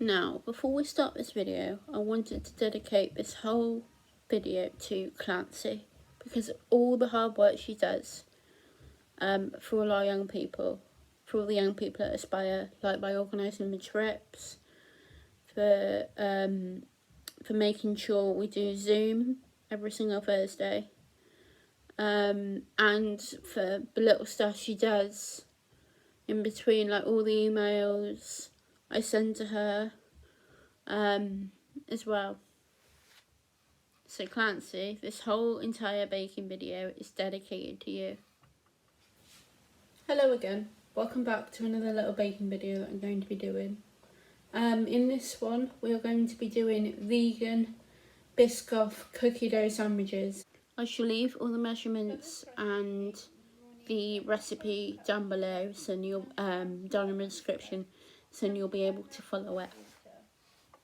Now, before we start this video, I wanted to dedicate this whole video to Clancy because of all the hard work she does for all our young people, for all the young people at Aspire, like by organising the trips, for making sure we do Zoom every single Thursday, and for the little stuff she does in between, like all the emails I send to her as well. So Clancy, this whole entire baking video is dedicated to you. Hello again, welcome back to another little baking video that I'm going to be doing. In this one we are going to be doing vegan Biscoff cookie dough sandwiches. I shall leave all the measurements and the recipe down below, so you'll down in the description, so you'll be able to follow it.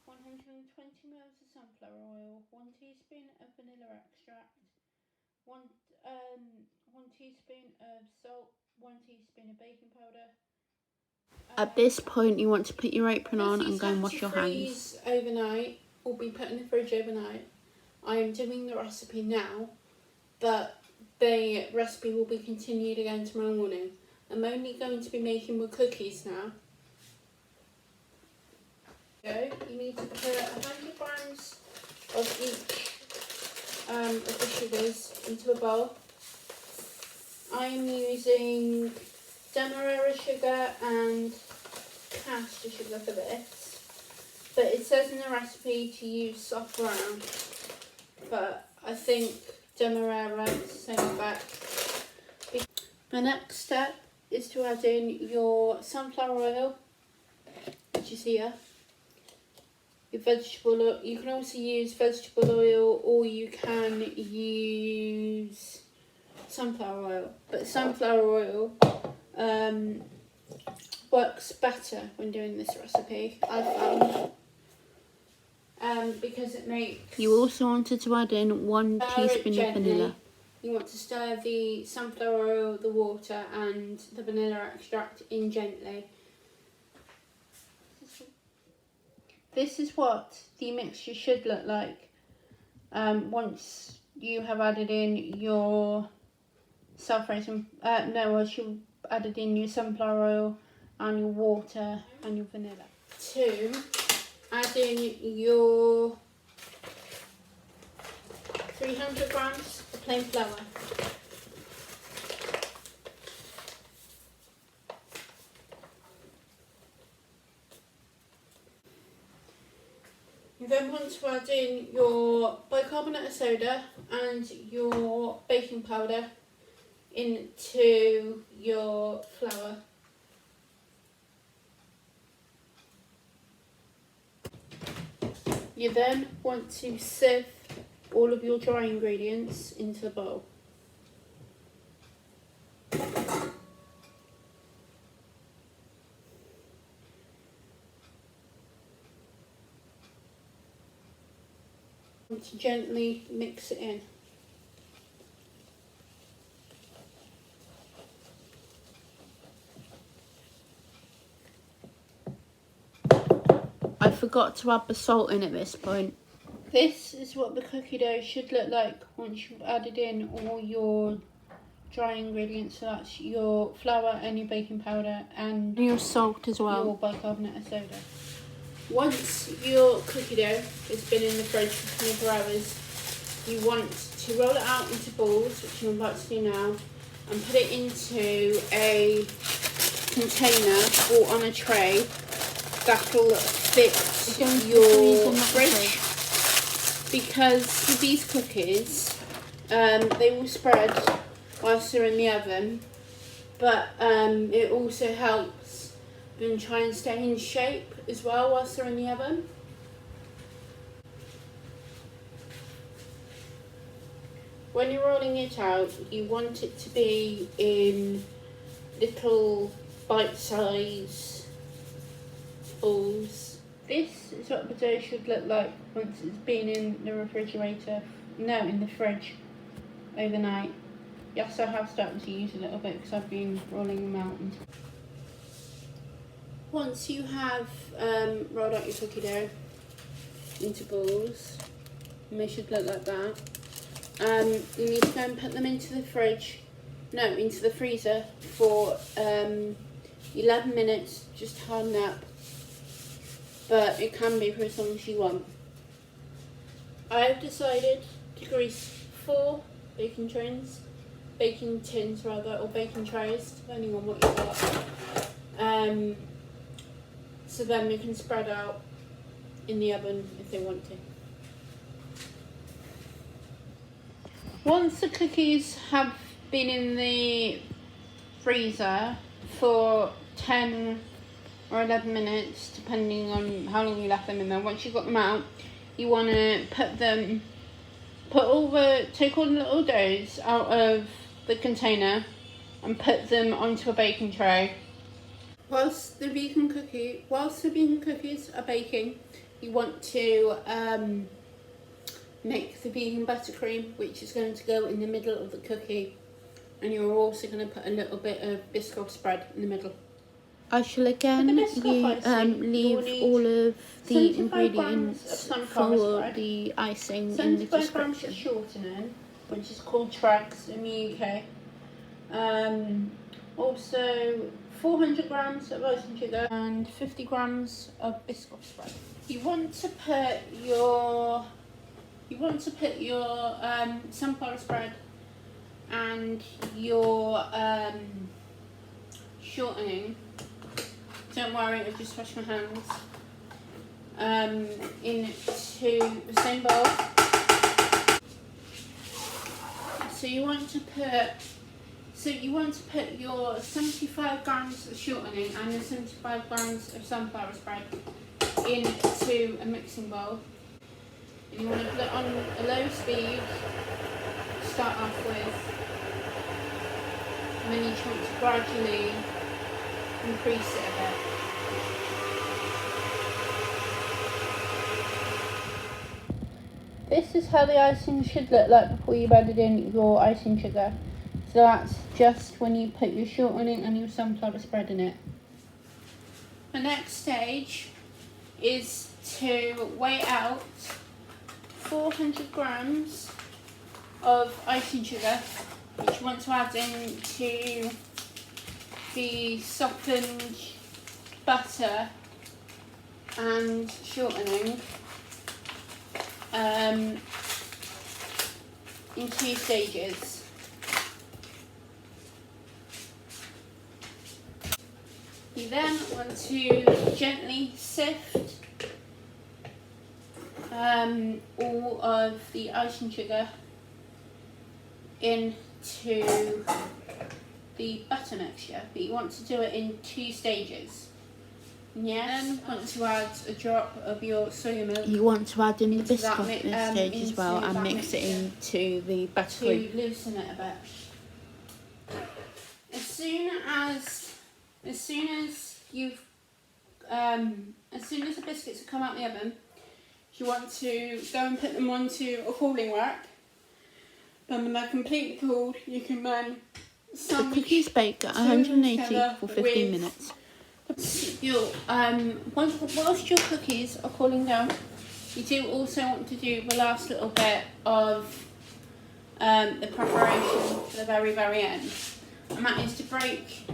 120 ml of sunflower oil, 1 teaspoon of vanilla extract, 1 teaspoon of salt, 1 teaspoon of baking powder. At this point you want to put your apron on and go and wash your hands. Overnight, or be put in the fridge overnight. I am doing the recipe now, but the recipe will be continued again tomorrow morning. I'm only going to be making the cookies now. You need to put 100 grams of each of the sugars into a bowl. I'm using demerara sugar and caster sugar for this, but it says in the recipe to use soft brown, but I think demerara is the same effect. The next step is to add in your sunflower oil, which is here. Your vegetable oil. You can also use vegetable oil, or you can use sunflower oil, but sunflower oil works better when doing this recipe, I found, because it makes... You also wanted to add in 1 teaspoon of vanilla. You want to stir the sunflower oil, the water and the vanilla extract in gently. This is what the mixture should look like once you have added in your once you've added in your sunflower oil and your water and your vanilla. 2, add in your 300 grams of plain flour. You then want to add in your bicarbonate of soda and your baking powder into your flour. You then want to sieve all of your dry ingredients into the bowl. To gently mix it in. I forgot to add the salt in at this point. This is what the cookie dough should look like once you've added in all your dry ingredients, so that's your flour and your baking powder and your salt as well, your bicarbonate of soda. Once your cookie dough has been in the fridge for 24 hours, you want to roll it out into balls, which I'm about to do now, and put it into a container or on a tray that'll fit your fridge. Because with these cookies, they will spread whilst they're in the oven, but it also helps them try and stay in shape as well whilst they're in the oven. When you're rolling it out, you want it to be in little bite-sized balls. This is what the dough should look like once it's been in the in the fridge overnight. Yes, I have started to use a little bit because I've been rolling them out. Once you have rolled out your cookie dough into balls, and they should look like that, you need to go and put them into the into the freezer for 11 minutes, just to harden up, but it can be for as long as you want. I have decided to grease 4 baking tins, or baking trays, depending on what you've got. So then they can spread out in the oven if they want to. Once the cookies have been in the freezer for 10 or 11 minutes, depending on how long you left them in there, once you've got them out, you want to take all the little doughs out of the container and put them onto a baking tray. Whilst the vegan cookies are baking, you want to make the vegan buttercream, which is going to go in the middle of the cookie, and you're also going to put a little bit of Biscoff spread in the middle. I shall again leave all of the ingredients for the icing in the description. 75 grams of shortening, which is called Trex in the UK. Also 400 grams of icing sugar and 50 grams of Biscoff spread. You want to put your sunflower spread and your shortening. Don't worry, I've just washed my hands. Into the same bowl. So you want to put your 75 grams of shortening and the 75 grams of sunflower spread into a mixing bowl. And you want to put it on a low speed to start off with, and then you just want to gradually increase it a bit. This is how the icing should look like before you've added in your icing sugar. So that's just when you put your shortening and your sunflower spread in it. The next stage is to weigh out 400 grams of icing sugar, which you want to add into the softened butter and shortening in 2 stages. You then want to gently sift all of the icing sugar into the butter mixture, but you want to do it in 2 stages. Yes. Then want to add a drop of your soya milk. You want to add in the Biscoff at this stage as well, and mix it into the butter to loosen it a bit. As soon as the biscuits have come out the oven, you want to go and put them onto a cooling rack. Then when they're completely cooled, you can then the cookies bake at 180 for 15 minutes. Whilst your cookies are cooling down, you do also want to do the last little bit of the preparation for the very, very end. And that is to break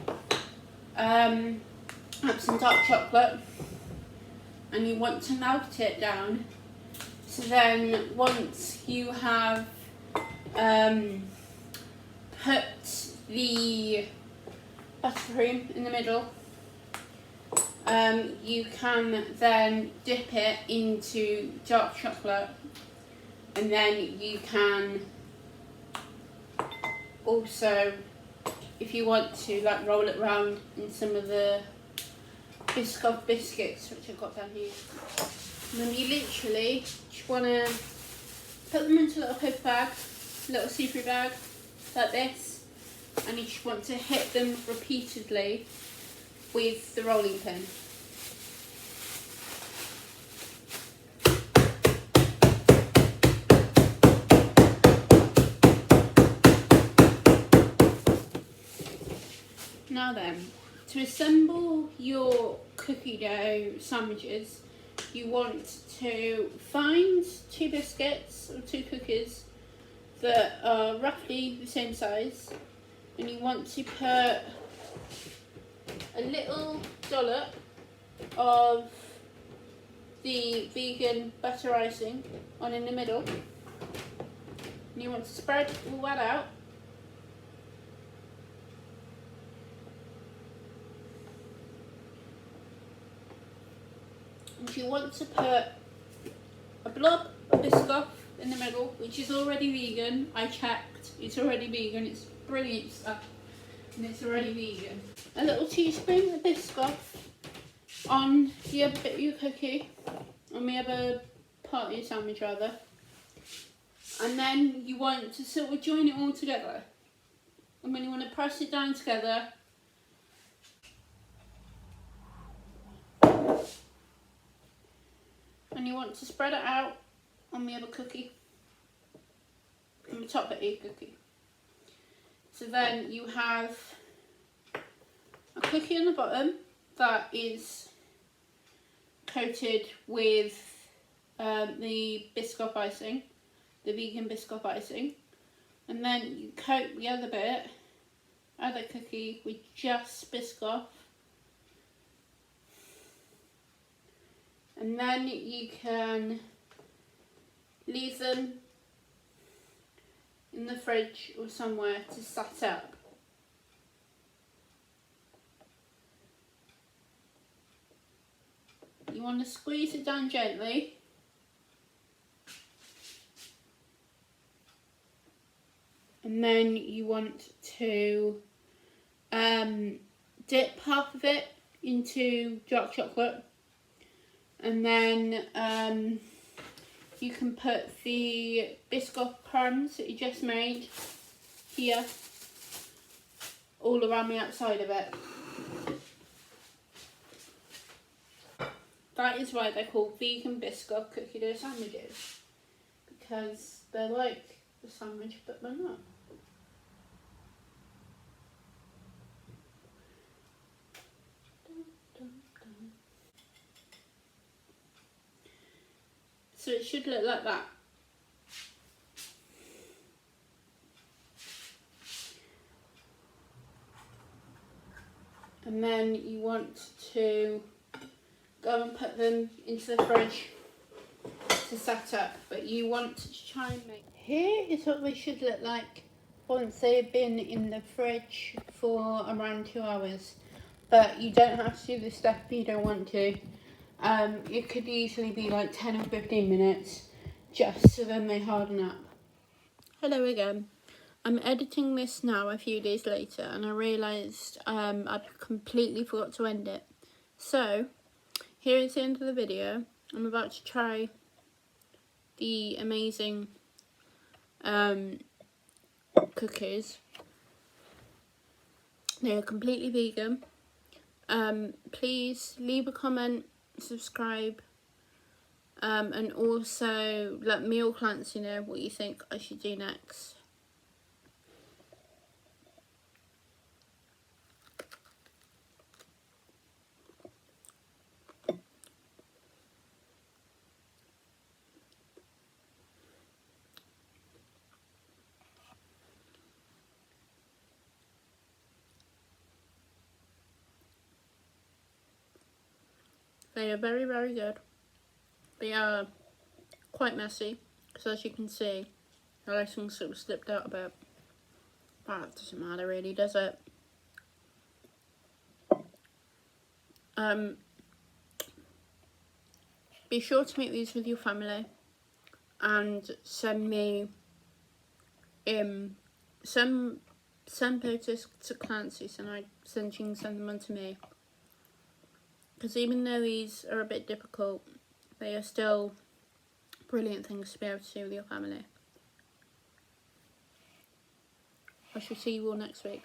up some dark chocolate, and you want to melt it down. So then once you have put the buttercream in the middle, you can then dip it into dark chocolate, and then you can also, if you want to, like, roll it round in some of the Biscoff biscuits, which I've got down here. And then you literally just want to put them into a little paper bag, little see-through bag, like this, and you just want to hit them repeatedly with the rolling pin. Now then, to assemble your cookie dough sandwiches, you want to find 2 biscuits or 2 cookies that are roughly the same size, and you want to put a little dollop of the vegan butter icing on in the middle, and you want to spread all that out. And you want to put a blob of Biscoff in the middle, which is already vegan. I checked, it's already vegan, it's brilliant stuff, and it's already vegan. A little teaspoon of Biscoff on your bit of your cookie, on the other part of your sandwich rather. And then you want to sort of join it all together. And then you want to press it down together. And you want to spread it out on the other cookie, on the top of your cookie. So then you have a cookie on the bottom that is coated with the Biscoff icing, the vegan Biscoff icing, and then you coat the other bit, other cookie, with just Biscoff. And then you can leave them in the fridge or somewhere to set up. You want to squeeze it down gently. And then you want to dip half of it into dark chocolate. And then you can put the Biscoff crumbs that you just made here all around the outside of it. That is why they're called vegan Biscoff cookie dough sandwiches, because they're like the sandwich but they're not. So it should look like that. And then you want to go and put them into the fridge to set up. But you want to try and make... Here is what they should look like once they've been in the fridge for around 2 hours. But you don't have to do this stuff if you don't want to. It could easily be like 10 or 15 minutes just so then they harden up. Hello again. I'm editing this now a few days later and I realised I completely forgot to end it. So here is the end of the video. I'm about to try the amazing cookies. They are completely vegan. Please leave a comment, subscribe, and also let me or Clancy know what you think I should do next. They are very, very good. They are quite messy, because as you can see, the icing sort of slipped out a bit. But that doesn't matter really, does it? Be sure to make these with your family and send me send photos to Clancy so I can send them on to me. Because even though these are a bit difficult, they are still brilliant things to be able to do with your family. I shall see you all next week.